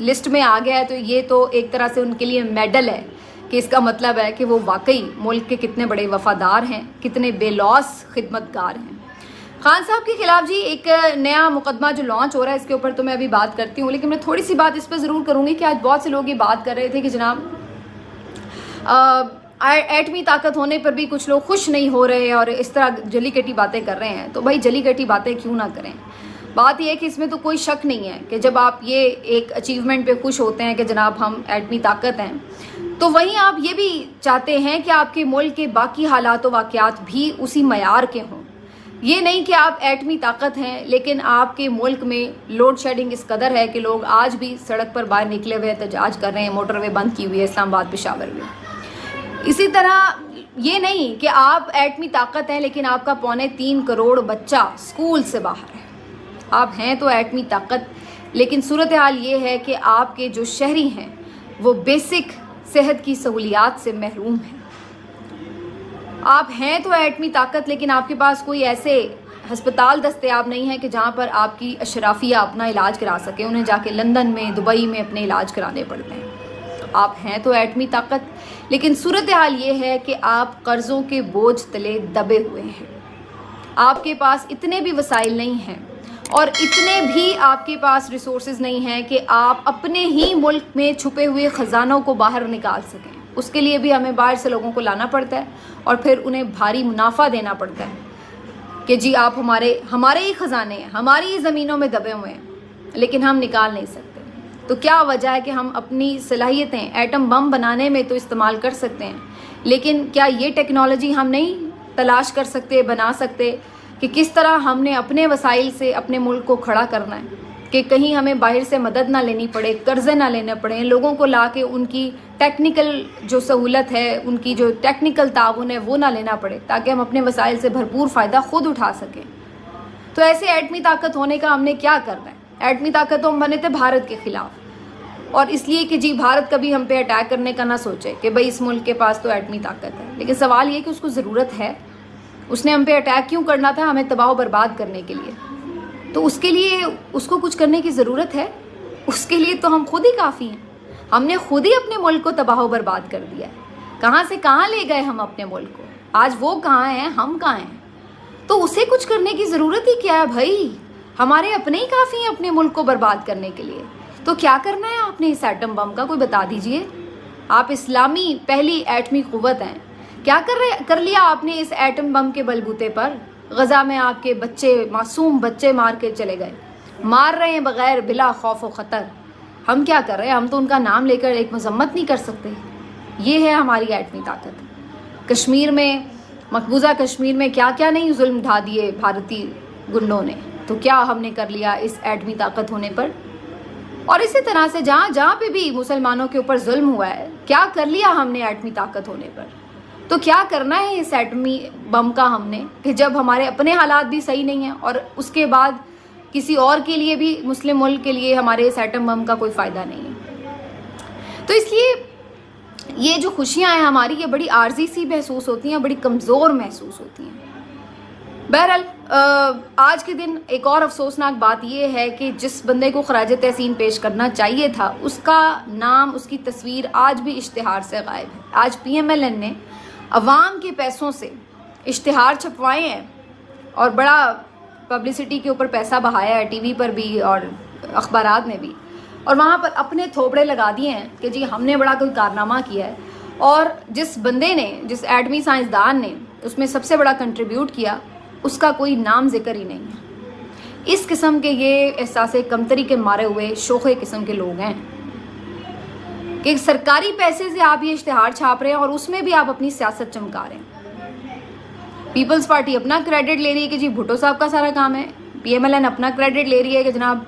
List میں آ گیا ہے تو یہ تو ایک طرح سے ان کے لیے میڈل ہے کہ اس کا مطلب ہے کہ وہ واقعی ملک کے کتنے بڑے وفادار ہیں, کتنے بے لوث خدمتگار ہیں. خان صاحب کے خلاف جی ایک نیا مقدمہ جو لانچ ہو رہا ہے, اس کے اوپر تو میں ابھی بات کرتی ہوں, لیکن میں تھوڑی سی بات اس پہ ضرور کروں گی کہ آج بہت سے لوگ یہ بات کر رہے تھے کہ جناب ایٹمی طاقت ہونے پر بھی کچھ لوگ خوش نہیں ہو رہے اور اس طرح جلی کٹی باتیں کر رہے ہیں. تو بھائی جلی کٹی باتیں کیوں نہ کریں, بات یہ ہے کہ اس میں تو کوئی شک نہیں ہے کہ جب آپ یہ ایک اچیومنٹ پہ خوش ہوتے ہیں کہ جناب ہم ایٹمی طاقت ہیں, تو وہیں آپ یہ بھی چاہتے ہیں کہ آپ کے ملک کے باقی حالات و واقعات بھی اسی معیار کے ہوں. یہ نہیں کہ آپ ایٹمی طاقت ہیں لیکن آپ کے ملک میں لوڈ شیڈنگ اس قدر ہے کہ لوگ آج بھی سڑک پر باہر نکلے ہوئے احتجاج کر رہے ہیں, موٹر وے بند کی ہوئی ہے اسلام آباد پشاور میں. اسی طرح یہ نہیں کہ آپ ایٹمی طاقت ہیں لیکن آپ کا 3.25 کروڑ بچہ اسکول سے باہر ہے. آپ ہیں تو ایٹمی طاقت, لیکن صورتحال یہ ہے کہ آپ کے جو شہری ہیں وہ بیسک صحت کی سہولیات سے محروم ہیں. آپ ہیں تو ایٹمی طاقت لیکن آپ کے پاس کوئی ایسے ہسپتال دستیاب نہیں ہے کہ جہاں پر آپ کی اشرافیہ اپنا علاج کرا سکے, انہیں جا کے لندن میں دبئی میں اپنے علاج کرانے پڑتے ہیں. آپ ہیں تو ایٹمی طاقت لیکن صورتحال یہ ہے کہ آپ قرضوں کے بوجھ تلے دبے ہوئے ہیں. آپ کے پاس اتنے بھی وسائل نہیں ہیں اور اتنے بھی آپ کے پاس ریسورسز نہیں ہیں کہ آپ اپنے ہی ملک میں چھپے ہوئے خزانوں کو باہر نکال سکیں. اس کے لیے بھی ہمیں باہر سے لوگوں کو لانا پڑتا ہے اور پھر انہیں بھاری منافع دینا پڑتا ہے کہ جی آپ ہمارے ہی خزانے ہیں, ہماری ہی زمینوں میں دبے ہوئے ہیں لیکن ہم نکال نہیں سکتے. تو کیا وجہ ہے کہ ہم اپنی صلاحیتیں ایٹم بم بنانے میں تو استعمال کر سکتے ہیں, لیکن کیا یہ ٹیکنالوجی ہم نہیں تلاش کر سکتے, بنا سکتے کہ کس طرح ہم نے اپنے وسائل سے اپنے ملک کو کھڑا کرنا ہے, کہ کہیں ہمیں باہر سے مدد نہ لینی پڑے, قرضے نہ لینے پڑیں, لوگوں کو لا کے ان کی ٹیکنیکل جو سہولت ہے, ان کی جو ٹیکنیکل تعاون ہے وہ نہ لینا پڑے, تاکہ ہم اپنے وسائل سے بھرپور فائدہ خود اٹھا سکیں. تو ایسے ایٹمی طاقت ہونے کا ہم نے کیا کرنا ہے؟ ایٹمی طاقت تو ہم بنے تھے بھارت کے خلاف, اور اس لیے کہ جی بھارت کبھی ہم پہ اٹیک کرنے کا نہ سوچے کہ بھئی اس ملک کے پاس تو ایٹمی طاقت ہے. لیکن سوال یہ کہ اس کو ضرورت ہے, اس نے ہم پہ اٹیک کیوں کرنا تھا؟ ہمیں تباہ و برباد کرنے کے لیے. تو اس کے لیے اس کو کچھ کرنے کی ضرورت ہے؟ اس کے لیے تو ہم خود ہی کافی ہیں. ہم نے خود ہی اپنے ملک کو تباہ و برباد کر دیا ہے. کہاں سے کہاں لے گئے ہم اپنے ملک کو, آج وہ کہاں ہیں, ہم کہاں ہیں. تو اسے کچھ کرنے کی ضرورت ہی کیا ہے بھائی؟ ہمارے اپنے ہی کافی ہیں اپنے ملک کو برباد کرنے کے لیے. تو کیا کرنا ہے آپ نے اس ایٹم بم کا, کوئی بتا دیجئے. آپ اسلامی پہلی ایٹمی قوت ہیں, کیا کر لیا آپ نے اس ایٹم بم کے بلبوتے پر؟ غزہ میں آپ کے بچے, معصوم بچے مار کے چلے گئے, مار رہے ہیں بغیر بلا خوف و خطر. ہم کیا کر رہے ہیں؟ ہم تو ان کا نام لے کر ایک مذمت نہیں کر سکتے. یہ ہے ہماری ایٹمی طاقت. کشمیر میں, مقبوضہ کشمیر میں کیا کیا نہیں ظلم ڈھا دیے بھارتی گنڈوں نے, تو کیا ہم نے کر لیا اس ایٹمی طاقت ہونے پر؟ اور اسی طرح سے جہاں پہ بھی مسلمانوں کے اوپر ظلم ہوا ہے, کیا کر لیا ہم نے ایٹمی طاقت ہونے پر؟ تو کیا کرنا ہے اس ایٹمی بم کا ہم نے, کہ جب ہمارے اپنے حالات بھی صحیح نہیں ہیں اور اس کے بعد کسی اور کے لیے بھی, مسلم ملک کے لیے ہمارے اس ایٹم بم کا کوئی فائدہ نہیں ہے. تو اس لیے یہ جو خوشیاں ہیں ہماری, یہ بڑی عارضی سی محسوس ہوتی ہیں, بڑی کمزور محسوس ہوتی ہیں. بہرحال آج کے دن ایک اور افسوسناک بات یہ ہے کہ جس بندے کو خراج تحسین پیش کرنا چاہیے تھا, اس کا نام, اس کی تصویر آج بھی اشتہار سے غائب ہے. آج PMLN نے عوام کے پیسوں سے اشتہار چھپوائے ہیں اور بڑا پبلسٹی کے اوپر پیسہ بہایا ہے, ٹی وی پر بھی اور اخبارات میں بھی, اور وہاں پر اپنے تھوپڑے لگا دیے ہیں کہ جی ہم نے بڑا کوئی کارنامہ کیا ہے. اور جس بندے نے, جس ایٹمی سائنسدان نے اس میں سب سے بڑا کنٹریبیوٹ کیا, اس کا کوئی نام ذکر ہی نہیں ہے. اس قسم کے یہ احساس کمتری کے مارے ہوئے شوخے قسم کے لوگ ہیں کہ سرکاری پیسے سے آپ یہ اشتہار چھاپ رہے ہیں اور اس میں بھی آپ اپنی سیاست چمکا رہے ہیں. پیپلز پارٹی اپنا کریڈٹ لے رہی ہے کہ جی بھٹو صاحب کا سارا کام ہے, PMLN اپنا کریڈٹ لے رہی ہے کہ جناب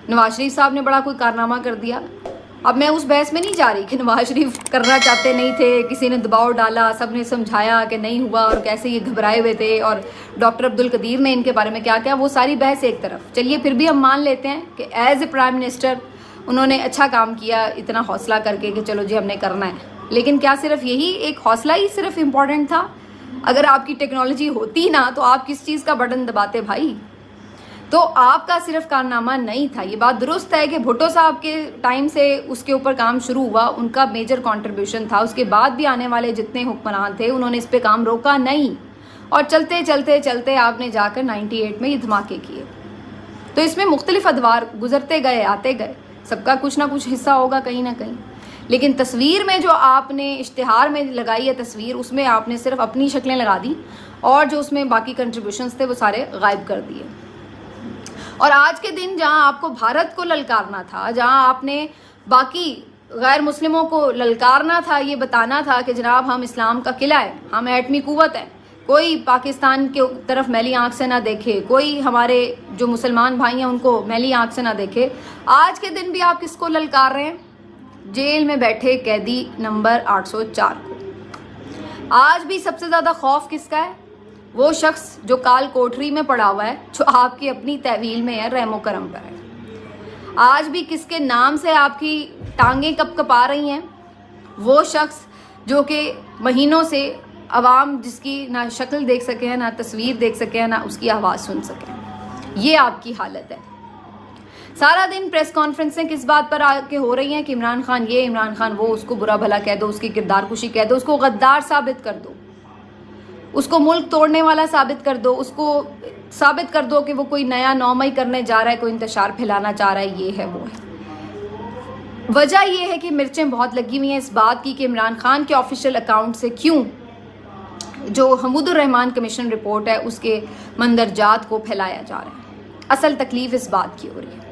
نواز شریف صاحب نے بڑا کوئی کارنامہ کر دیا. اب میں اس بحث میں نہیں جا رہی کہ نواز شریف کرنا چاہتے نہیں تھے, کسی نے دباؤ ڈالا, سب نے سمجھایا کہ نہیں ہوا, اور کیسے یہ گھبرائے ہوئے تھے, اور ڈاکٹر عبدالقدیر نے ان کے بارے میں کیا کیا, وہ ساری بحث ایک طرف. چلیے پھر بھی ہم مان لیتے ہیں کہ ایز اے پرائم منسٹر انہوں نے اچھا کام کیا, اتنا حوصلہ کر کے کہ چلو جی ہم نے کرنا ہے. لیکن کیا صرف یہی ایک حوصلہ ہی صرف امپورٹنٹ تھا؟ اگر آپ کی ٹیکنالوجی ہوتی نا تو آپ کس چیز کا بٹن دباتے بھائی؟ تو آپ کا صرف کارنامہ نہیں تھا. یہ بات درست ہے کہ بھٹو صاحب کے ٹائم سے اس کے اوپر کام شروع ہوا, ان کا میجر کنٹریبیوشن تھا. اس کے بعد بھی آنے والے جتنے حکمران تھے انہوں نے اس پہ کام روکا نہیں, اور چلتے چلتے چلتے آپ نے جا کر 98 میں یہ دھماکے کیے. تو اس میں مختلف ادوار گزرتے گئے, آتے گئے, سب کا کچھ نہ کچھ حصہ ہوگا کہیں نہ کہیں. لیکن تصویر میں جو آپ نے اشتہار میں لگائی ہے تصویر, اس میں آپ نے صرف اپنی شکلیں لگا دی, اور جو اس میں باقی کنٹریبیوشنز تھے وہ سارے غائب کر دیے. اور آج کے دن جہاں آپ کو بھارت کو للکارنا تھا, جہاں آپ نے باقی غیر مسلموں کو للکارنا تھا, یہ بتانا تھا کہ جناب ہم اسلام کا قلعہ ہے, ہم ایٹمی قوت ہیں, کوئی پاکستان کے طرف میلی آنکھ سے نہ دیکھے, کوئی ہمارے جو مسلمان بھائی ہیں ان کو میلی آنکھ سے نہ دیکھے, آج کے دن بھی آپ کس کو للکار رہے ہیں؟ جیل میں بیٹھے قیدی نمبر 804 کو. آج بھی سب سے زیادہ خوف کس کا ہے؟ وہ شخص جو کال کوٹری میں پڑا ہوا ہے, جو آپ کی اپنی تحویل میں ہے, رحم و کرم پر ہے. آج بھی کس کے نام سے آپ کی ٹانگیں کپ کپا رہی ہیں؟ وہ شخص جو کہ مہینوں سے عوام جس کی نہ شکل دیکھ سکے ہیں, نہ تصویر دیکھ سکے ہیں, نہ اس کی آواز سن سکے. یہ آپ کی حالت ہے. سارا دن پریس کانفرنسیں کس بات پر آ کے ہو رہی ہیں کہ عمران خان یہ, عمران خان وہ, اس کو برا بھلا کہہ دو, اس کی کردار کشی کہہ دو, اس کو غدار ثابت کر دو, اس کو ملک توڑنے والا ثابت کر دو, اس کو ثابت کر دو کہ وہ کوئی نیا نومئی کرنے جا رہا ہے, کوئی انتشار پھیلانا چاہ رہا ہے, یہ ہے وہ ہے. وجہ یہ ہے کہ مرچیں بہت لگی ہوئی ہیں اس بات کی کہ عمران خان کے آفیشیل اکاؤنٹ سے کیوں جو حمود الرحمان کمیشن رپورٹ ہے اس کے مندرجات کو پھیلایا جا رہا ہے. اصل تکلیف اس بات کی ہو رہی ہے.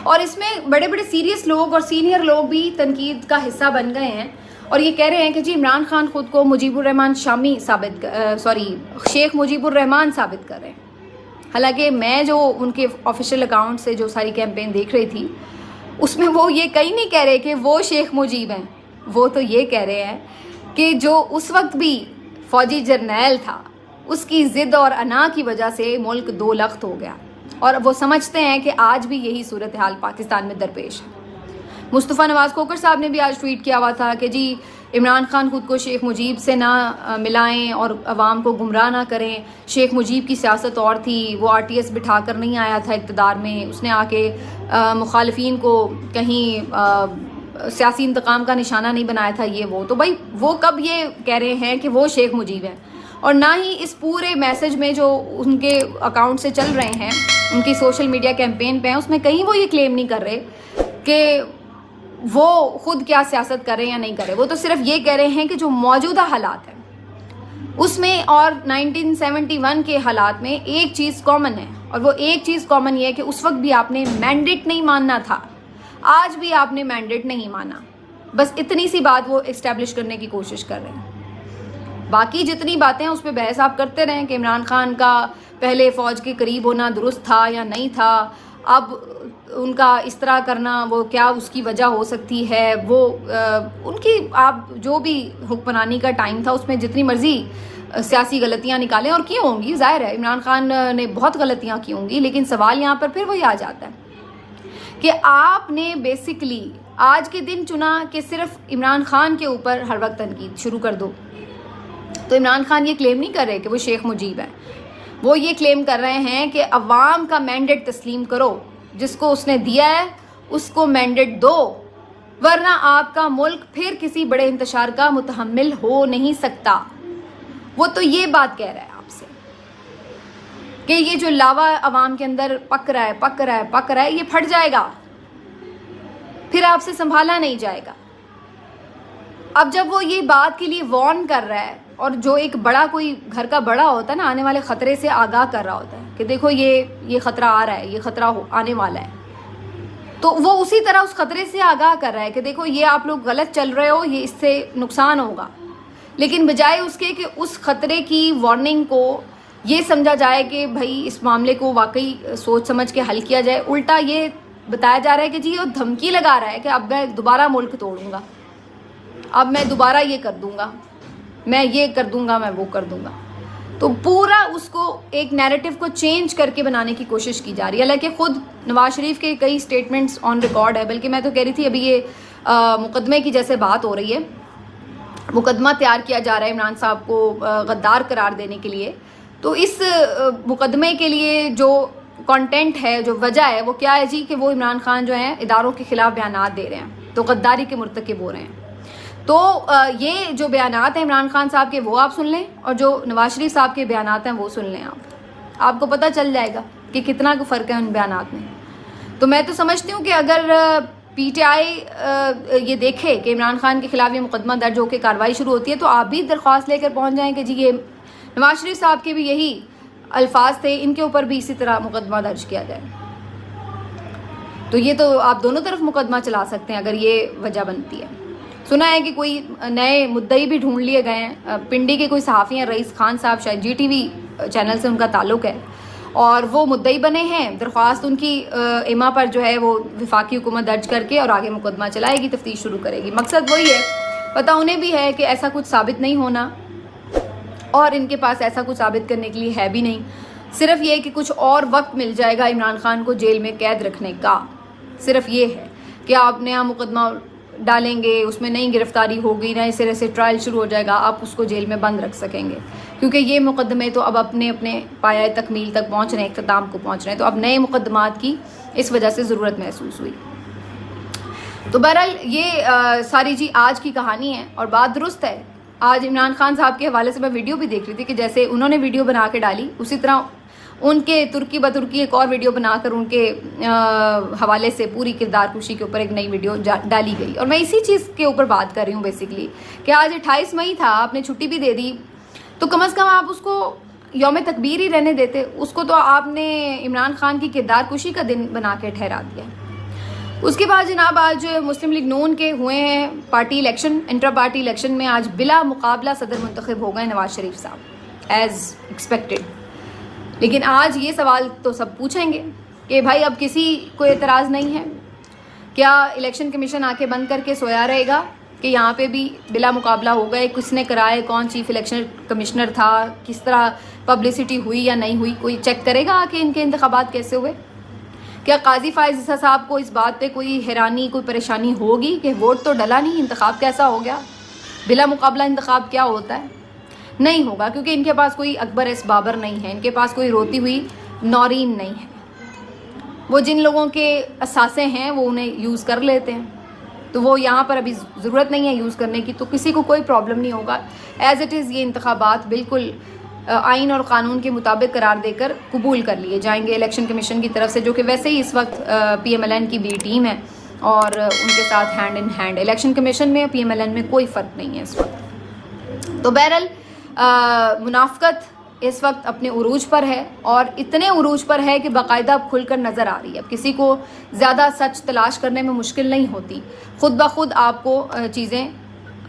اور اس میں بڑے بڑے سیریس لوگ اور سینئر لوگ بھی تنقید کا حصہ بن گئے ہیں, اور یہ کہہ رہے ہیں کہ جی عمران خان خود کو مجیب الرحمان شامی شیخ مجیب الرحمان ثابت کر رہے ہیں. حالانکہ میں جو ان کے آفیشیل اکاؤنٹ سے جو ساری کیمپین دیکھ رہی تھی, اس میں وہ یہ کہیں نہیں کہہ رہے کہ وہ شیخ مجیب ہیں. وہ تو یہ کہہ رہے ہیں کہ جو اس وقت بھی فوجی جرنیل تھا, اس کی ضد اور انا کی وجہ سے ملک دو لخت ہو گیا, اور وہ سمجھتے ہیں کہ آج بھی یہی صورتحال پاکستان میں درپیش ہے. مصطفیٰ نواز کھوکھر صاحب نے بھی آج ٹویٹ کیا ہوا تھا کہ جی عمران خان خود کو شیخ مجیب سے نہ ملائیں اور عوام کو گمراہ نہ کریں. شیخ مجیب کی سیاست اور تھی, وہ RTS بٹھا کر نہیں آیا تھا اقتدار میں, اس نے آ کے مخالفین کو کہیں سیاسی انتقام کا نشانہ نہیں بنایا تھا, یہ وہ. تو بھائی وہ کب یہ کہہ رہے ہیں کہ وہ شیخ مجیب ہیں؟ اور نہ ہی اس پورے میسج میں جو ان کے اکاؤنٹ سے چل رہے ہیں, ان کی سوشل میڈیا کیمپین پہ ہیں, اس میں کہیں وہ یہ کلیم نہیں کر رہے کہ وہ خود کیا سیاست کر رہے ہیں یا نہیں کر رہے. وہ تو صرف یہ کہہ رہے ہیں کہ جو موجودہ حالات ہیں اس میں اور 1971 کے حالات میں ایک چیز کامن ہے, اور وہ ایک چیز کامن یہ ہے کہ اس وقت بھی آپ نے مینڈیٹ نہیں ماننا تھا, آج بھی آپ نے مینڈیٹ نہیں مانا. بس اتنی سی بات وہ اسٹیبلش کرنے کی کوشش کر رہے ہیں. باقی جتنی باتیں اس پہ بحث آپ کرتے رہیں کہ عمران خان کا پہلے فوج کے قریب ہونا درست تھا یا نہیں تھا, اب ان کا اس طرح کرنا وہ کیا اس کی وجہ ہو سکتی ہے, وہ ان کی آپ جو بھی حکمرانی کا ٹائم تھا اس میں جتنی مرضی سیاسی غلطیاں نکالیں, اور کی ہوں گی, ظاہر ہے عمران خان نے بہت غلطیاں کی ہوں گی. لیکن سوال یہاں پر پھر وہی آ جاتا ہے کہ آپ نے بیسکلی آج کے دن چنا کہ صرف عمران خان کے اوپر ہر وقت تنقید شروع کر دو. تو عمران خان یہ کلیم نہیں کر رہے کہ وہ شیخ مجیب ہیں, وہ یہ کلیم کر رہے ہیں کہ عوام کا مینڈیٹ تسلیم کرو, جس کو اس نے دیا ہے اس کو مینڈیٹ دو, ورنہ آپ کا ملک پھر کسی بڑے انتشار کا متحمل ہو نہیں سکتا. وہ تو یہ بات کہہ رہا ہے آپ سے کہ یہ جو لاوا عوام کے اندر پک رہا ہے یہ پھٹ جائے گا, پھر آپ سے سنبھالا نہیں جائے گا. اب جب وہ یہ بات کے لیے وارن کر رہا ہے, اور جو ایک بڑا کوئی گھر کا بڑا ہوتا ہے نا, آنے والے خطرے سے آگاہ کر رہا ہوتا ہے کہ دیکھو یہ خطرہ آ رہا ہے, یہ خطرہ آنے والا ہے, تو وہ اسی طرح اس خطرے سے آگاہ کر رہا ہے کہ دیکھو یہ آپ لوگ غلط چل رہے ہو, یہ اس سے نقصان ہوگا. لیکن بجائے اس کے کہ اس خطرے کی وارننگ کو یہ سمجھا جائے کہ بھائی اس معاملے کو واقعی سوچ سمجھ کے حل کیا جائے, الٹا یہ بتایا جا رہا ہے کہ جی وہ دھمکی لگا رہا ہے کہ اب میں دوبارہ ملک توڑوں گا, اب میں دوبارہ یہ کر دوں گا, میں یہ کر دوں گا, میں وہ کر دوں گا. تو پورا اس کو ایک نیریٹو کو چینج کر کے بنانے کی کوشش کی جا رہی ہے. حالانکہ خود نواز شریف کے کئی سٹیٹمنٹس آن ریکارڈ ہے, بلکہ میں تو کہہ رہی تھی ابھی یہ مقدمے کی جیسے بات ہو رہی ہے, مقدمہ تیار کیا جا رہا ہے عمران صاحب کو غدار قرار دینے کے لیے. تو اس مقدمے کے لیے جو کانٹینٹ ہے, جو وجہ ہے وہ کیا ہے جی, کہ وہ عمران خان جو ہیں اداروں کے خلاف بیانات دے رہے ہیں, تو غداری کے مرتکب ہو رہے ہیں. تو یہ جو بیانات ہیں عمران خان صاحب کے وہ آپ سن لیں, اور جو نواز شریف صاحب کے بیانات ہیں وہ سن لیں. آپ کو پتہ چل جائے گا کہ کتنا فرق ہے ان بیانات میں. تو میں تو سمجھتی ہوں کہ اگر پی ٹی آئی یہ دیکھے کہ عمران خان کے خلاف یہ مقدمہ درج ہو کے کارروائی شروع ہوتی ہے, تو آپ بھی درخواست لے کر پہنچ جائیں کہ جی یہ نواز شریف صاحب کے بھی یہی الفاظ تھے, ان کے اوپر بھی اسی طرح مقدمہ درج کیا جائے. تو یہ تو آپ دونوں طرف مقدمہ چلا سکتے ہیں اگر یہ وجہ بنتی ہے. سنا ہے کہ کوئی نئے مدعی بھی ڈھونڈ لیے گئے ہیں, پنڈی کے کوئی صحافی ہیں, رئیس خان صاحب, شاید جی ٹی وی چینل سے ان کا تعلق ہے, اور وہ مدعی بنے ہیں. درخواست ان کی ایما پر جو ہے وہ وفاقی حکومت درج کر کے اور آگے مقدمہ چلائے گی, تفتیش شروع کرے گی. مقصد وہی ہے, پتہ انہیں بھی ہے کہ ایسا کچھ ثابت نہیں ہونا, اور ان کے پاس ایسا کچھ ثابت کرنے کے لیے ہے بھی نہیں. صرف یہ کہ کچھ اور وقت مل جائے گا عمران خان کو جیل میں قید رکھنے کا. صرف یہ ہے کہ آپ نیا مقدمہ ڈالیں گے, اس میں نئی گرفتاری ہوگی, نئے سرے سے ٹرائل شروع ہو جائے گا, آپ اس کو جیل میں بند رکھ سکیں گے, کیونکہ یہ مقدمے تو اب اپنے پایہ تکمیل تک پہنچ رہے ہیں, اختتام کو پہنچ رہے ہیں. تو اب نئے مقدمات کی اس وجہ سے ضرورت محسوس ہوئی. تو بہرحال یہ ساری جی آج کی کہانی ہے, اور بات درست ہے. آج عمران خان صاحب کے حوالے سے میں ویڈیو بھی دیکھ رہی تھی کہ جیسے انہوں نے ویڈیو بنا کے ڈالی, اسی طرح ان کے ترکی بترکی ایک اور ویڈیو بنا کر ان کے حوالے سے پوری کردار کشی کے اوپر ایک نئی ویڈیو ڈالی گئی. اور میں اسی چیز کے اوپر بات کر رہی ہوں بیسیکلی, کہ آج 28 مئی تھا, آپ نے چھٹی بھی دے دی, تو کم از کم آپ اس کو یوم تکبیر ہی رہنے دیتے. اس کو تو آپ نے عمران خان کی کردار کشی کا دن بنا کے ٹھہرا دیا. اس کے بعد جناب آج مسلم لیگ نون کے ہوئے ہیں party election, intra party election میں آج بلا مقابلہ صدر منتخب ہو گئے نواز شریف صاحب, ایز ایکسپیکٹڈ. لیکن آج یہ سوال تو سب پوچھیں گے کہ بھائی اب کسی کو اعتراض نہیں ہے کیا؟ الیکشن کمیشن آ کے بند کر کے سویا رہے گا کہ یہاں پہ بھی بلا مقابلہ ہو گئے, کس نے کرائے, کون چیف الیکشن کمشنر تھا, کس طرح پبلسٹی ہوئی یا نہیں ہوئی, کوئی چیک کرے گا کہ ان کے انتخابات کیسے ہوئے؟ کیا قاضی فائز عیسیٰ صاحب کو اس بات پہ کوئی حیرانی, کوئی پریشانی ہوگی کہ ووٹ تو ڈلا نہیں, انتخاب کیسا ہو گیا؟ بلا مقابلہ انتخاب کیا ہوتا ہے؟ نہیں ہوگا, کیونکہ ان کے پاس کوئی اکبر ایس بابر نہیں ہے, ان کے پاس کوئی روتی ہوئی نورین نہیں ہے. وہ جن لوگوں کے اثاثے ہیں وہ انہیں یوز کر لیتے ہیں, تو وہ یہاں پر ابھی ضرورت نہیں ہے یوز کرنے کی, تو کسی کو کوئی پرابلم نہیں ہوگا. ایز اٹ از یہ انتخابات بالکل آئین اور قانون کے مطابق قرار دے کر قبول کر لیے جائیں گے الیکشن کمیشن کی طرف سے, جو کہ ویسے ہی اس وقت پی ایم ایل این کی بھی ٹیم ہے, اور ان کے ساتھ hand in hand. Election commission میں پی ایم ایل این میں کوئی فرق نہیں ہے اس وقت. تو بہرحال منافقت اس وقت اپنے عروج پر ہے, اور اتنے عروج پر ہے کہ باقاعدہ کھل کر نظر آ رہی ہے. اب کسی کو زیادہ سچ تلاش کرنے میں مشکل نہیں ہوتی, خود بخود آپ کو چیزیں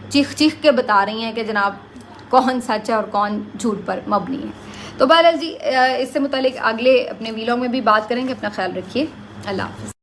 چیخ چیخ کے بتا رہی ہیں کہ جناب کون سچ ہے اور کون جھوٹ پر مبنی ہے. تو بہرحال جی اس سے متعلق اگلے اپنے ویلاگ میں بھی بات کریں گے. اپنا خیال رکھیے. اللہ حافظ.